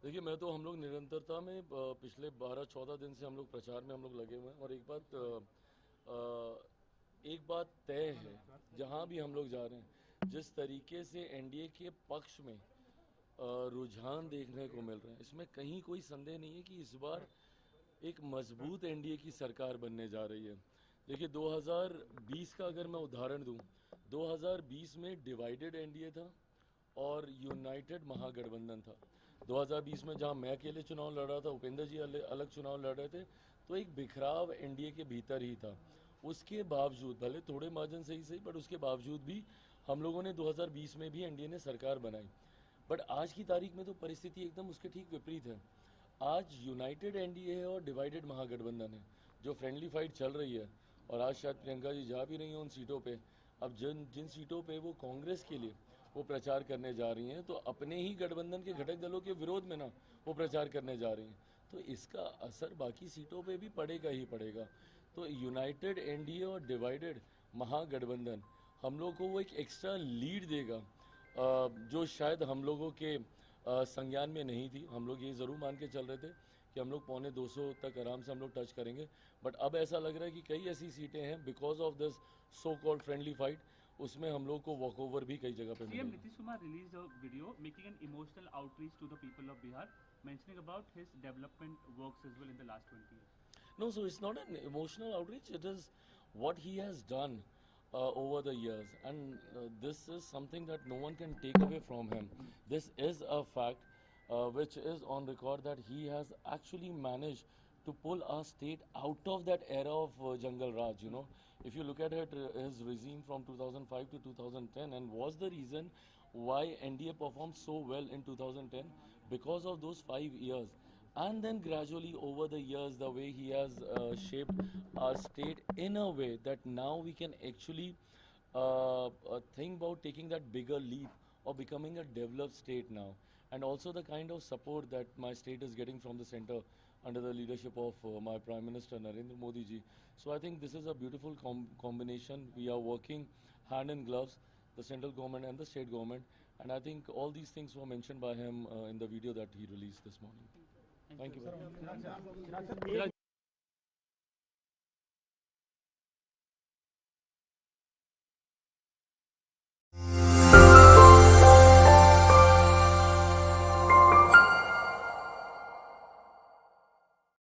देखिए, मैं तो हम लोग निरंतरता में पिछले 12-14 दिन से हम लोग प्रचार में हम लोग लगे हुए हैं। और एक बात तय है, जहां भी हम लोग जा रहे हैं, जिस तरीके से एनडीए के पक्ष में रुझान देखने को मिल रहे हैं, इसमें कहीं कोई संदेह नहीं है कि इस बार एक मजबूत एनडीए की सरकार बनने जा रही है। देखिए, 2020 का अगर मैं उदाहरण दूं, 2020 में डिवाइडेड एनडीए था और यूनाइटेड महागठबंधन था। 2020 में जहां मैं अकेले चुनाव लड़ रहा था, उपेंद्र जी अलग चुनाव लड़ रहे थे, तो एक बिखराव एनडीए के भीतर ही था। उसके बावजूद, भले थोड़े मार्जिन से ही सही, बट उसके बावजूद भी हम लोगों ने 2020 में भी एनडीए ने सरकार बनाई। बट आज की तारीख में तो परिस्थिति एकदम उसके ठीक विपरीत है। आज यूनाइटेड एनडीए है और डिवाइडेड महागठबंधन है, जो फ्रेंडली फाइट चल रही है। और आज शायद प्रियंका जी जा भी रही हैं उन सीटों पे। अब जिन जिन सीटों पे वो कांग्रेस के लिए वो प्रचार करने जा रही हैं, तो अपने ही गठबंधन के घटक दलों के विरोध में ना वो प्रचार करने जा रही हैं, तो इसका असर बाकी सीटों पे भी पड़ेगा ही पड़ेगा। तो यूनाइटेड एनडीए और डिवाइडेड महागठबंधन हम लोग को वो एक एक्स्ट्रा लीड देगा, जो शायद हम लोगों के संज्ञान में नहीं थी। हम लोग ये ज़रूर मान के चल रहे थे कि हम लोग पौने 200 तक आराम से हम लोग टच करेंगे। बट अब ऐसा लग रहा है कि कई ऐसी सीटें हैं, because of this so called friendly fight, उसमें हम लोग को वॉक ओवर भी कई जगह पे मिलेगा। CM Nitish Kumar released a video making an emotional outreach to the people of Bihar, mentioning about his development works as well in the last 20 years. No, so it's not an emotional outreach. It is what he has done over the years, and this is something that no one can take away from him. This is a fact which is on record, that he has actually managed to pull our state out of that era of Jungle Raj. You know, if you look at it, his regime from 2005 to 2010, and was the reason why NDA performed so well in 2010, because of those 5 years. And then gradually over the years, the way he has shaped our state in a way that now we can actually think about taking that bigger leap of becoming a developed state now. And also the kind of support that my state is getting from the center under the leadership of my Prime Minister Narendra Modi ji. So I think this is a beautiful combination. We are working hand in gloves, the central government and the state government, and I think all these things were mentioned by him in the video that he released this morning. Thank you very much.